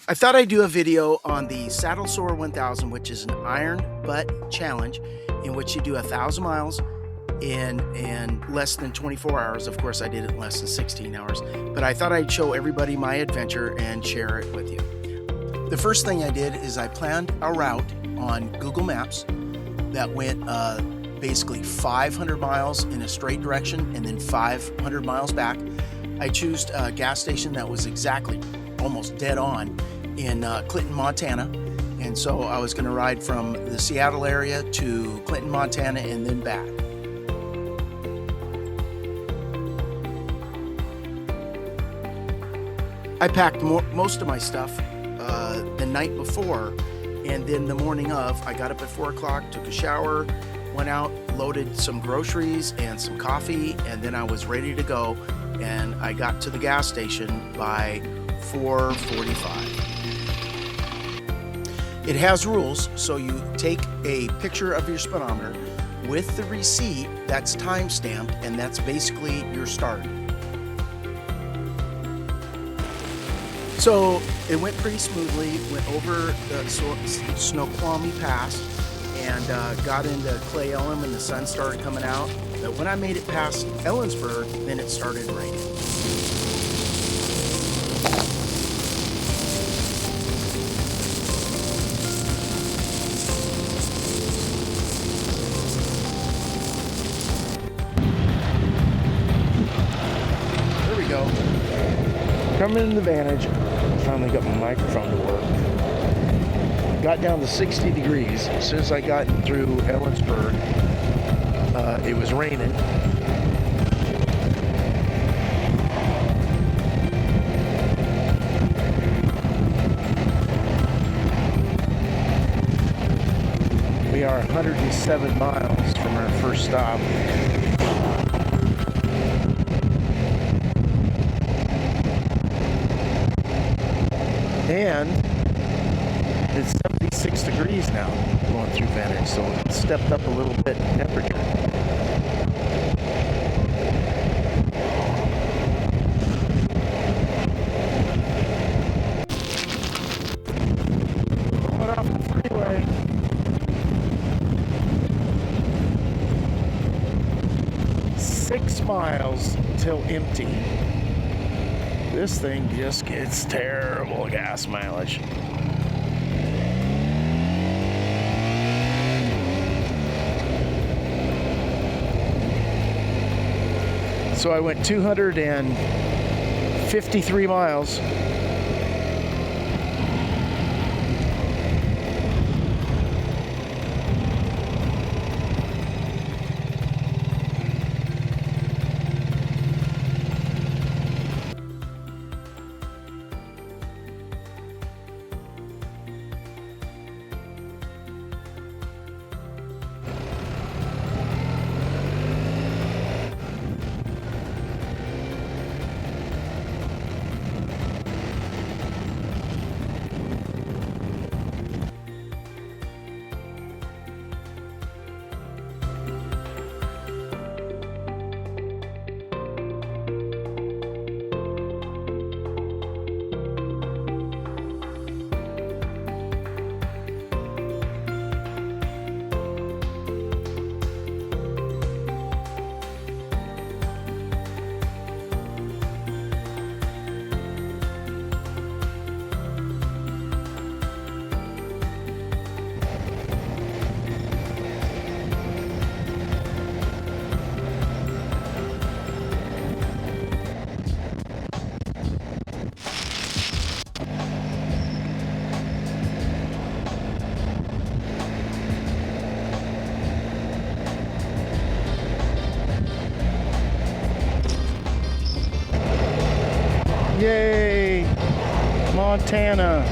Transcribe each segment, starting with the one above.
I thought I'd do a video on the SADDLESORE 1000, which is an iron butt challenge in which you do 1,000 miles in less than 24 hours. Of course, I did it in less than 16 hours, but I thought I'd show everybody my adventure and share it with you. The first thing I did is I planned a route on Google Maps that went basically 500 miles in a straight direction and then 500 miles back. I chose a gas station that was exactly almost dead on in Clinton, Montana. And so I was going to ride from the Seattle area to Clinton, Montana, and then back. I packed most of my stuff the night before, and then the morning of, I got up at 4 o'clock, took a shower, went out, loaded some groceries and some coffee, and then I was ready to go. And I got to the gas station by 4:45. It has rules, so you take a picture of your speedometer with the receipt that's time stamped, and that's basically your start. So it went pretty smoothly, went over the SNOQUALMIE Pass and got into Clay Elm, and the sun started coming out. But when I made it past Ellensburg, then it started raining. There we go. Coming in the Vantage. Finally got my microphone to work. Got down to 60 degrees. As soon as I got through Ellensburg, it was raining. We are 107 miles from our first stop. And it's 76 degrees now going through Vantage, so it stepped up a little bit in temperature. Going off the freeway. Six miles till empty. This thing just gets terrible gas mileage. So I went 253 miles. Yay, Montana.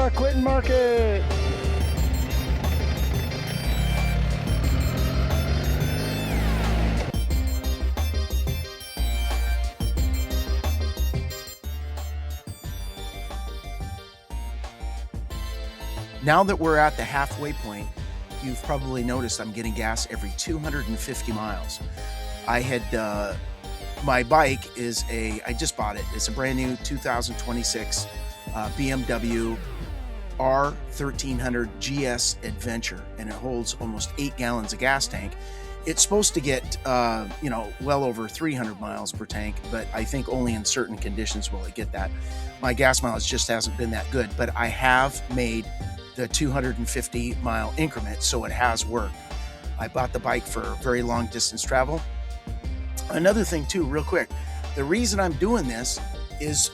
not quitting market. Now that we're at the halfway point, you've probably noticed I'm getting gas every 250 miles. I had, my bike is I just bought it. It's a brand new 2026 BMW R1300 GS Adventure, and it holds almost 8 gallons of gas tank. It's supposed to get, well over 300 miles per tank, but I think only in certain conditions will it get that. My gas mileage just hasn't been that good, but I have made the 250 mile increment, so it has worked. I bought the bike for very long distance travel. Another thing too, real quick, the reason I'm doing this is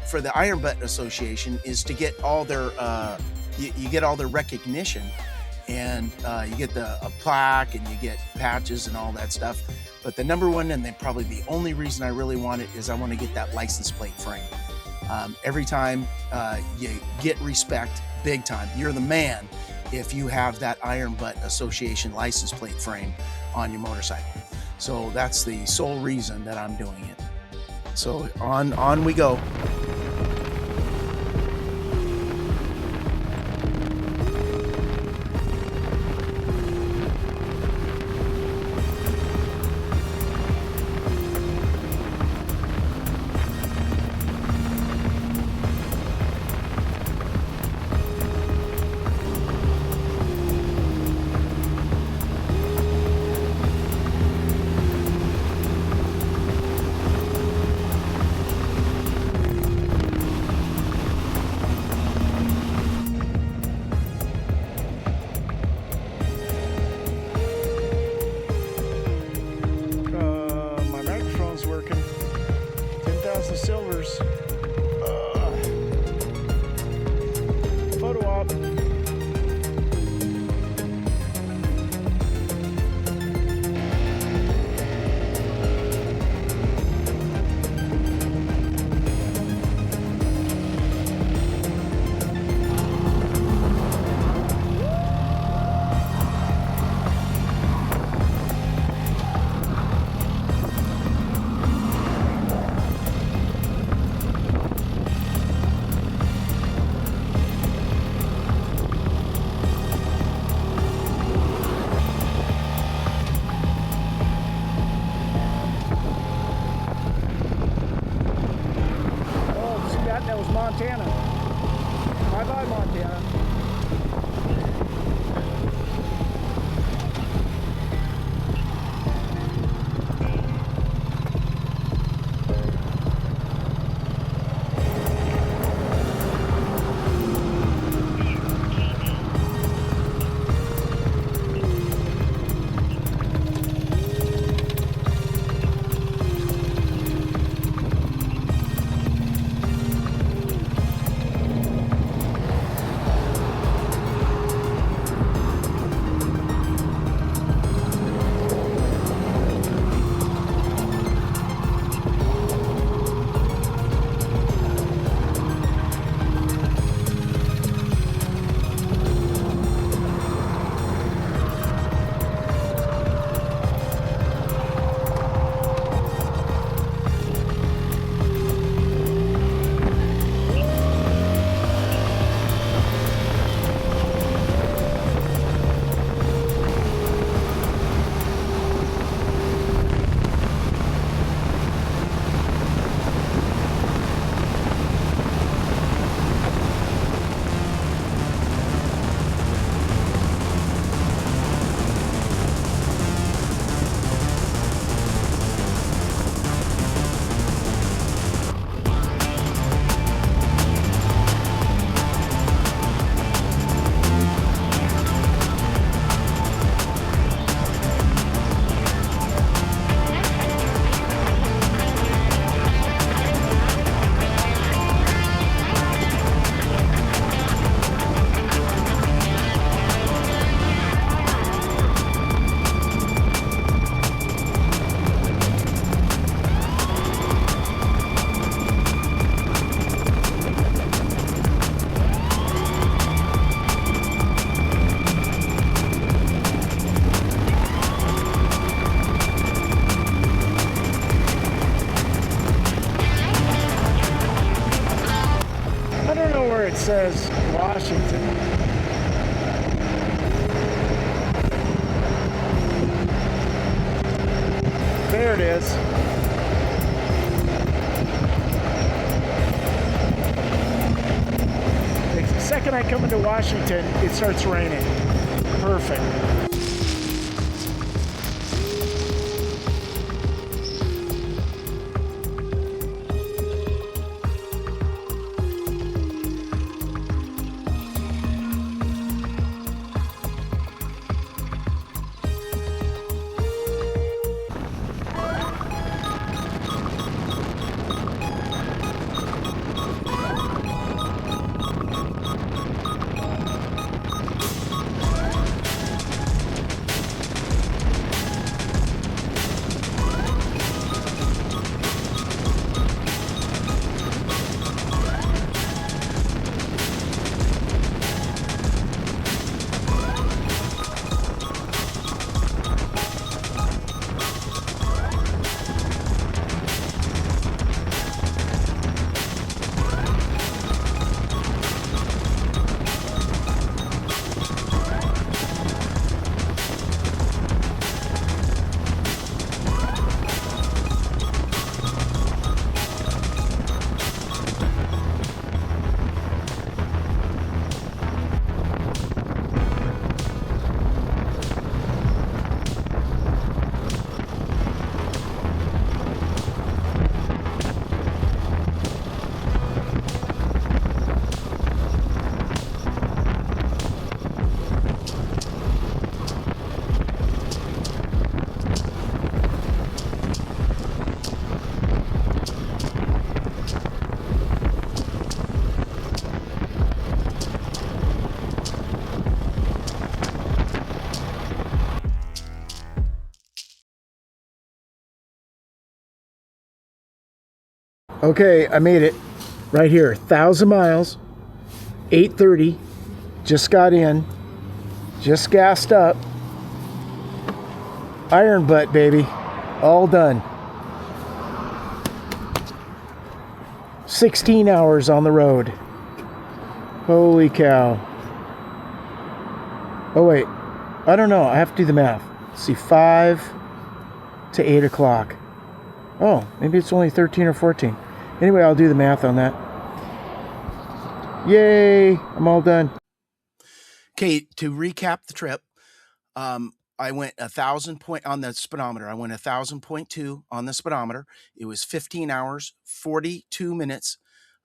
for the Iron Butt Association is to get all their you get all their recognition, and you get a plaque, and you get patches and all that stuff. But the number one, and then probably the only reason I really want it, is I want to get that license plate frame. Every time you get respect, big time. You're the man if you have that Iron Butt Association license plate frame on your motorcycle. So that's the sole reason that I'm doing it. So on we go. Silvers. Photo op. says Washington. There it is. The second I come into Washington, it starts raining. Perfect. Okay, I made it right here. 1,000 miles, 8:30. Just got in, just gassed up. Iron butt, baby. All done. 16 hours on the road. Holy cow. Oh, wait. I don't know. I have to do the math. Let's see, 5 to 8 o'clock. Oh, maybe it's only 13 or 14. Anyway, I'll do the math on that. Yay! I'm all done. Okay, to recap the trip, I went 1,000 point on the speedometer. I went 1,000.2 on the speedometer. It was 15 hours, 42 minutes.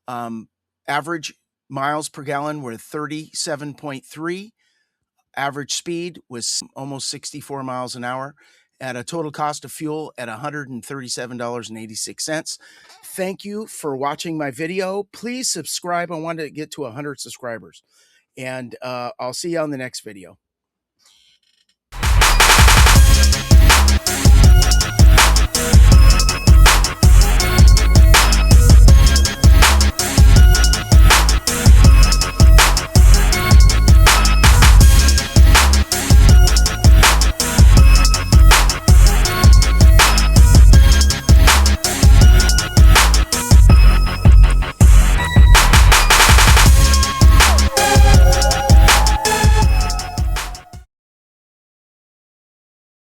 Average miles per gallon were 37.3. Average speed was almost 64 miles an hour at a total cost of fuel at $137.86. Thank you for watching my video. Please subscribe. I want to get to 100 subscribers. And I'll see you on the next video.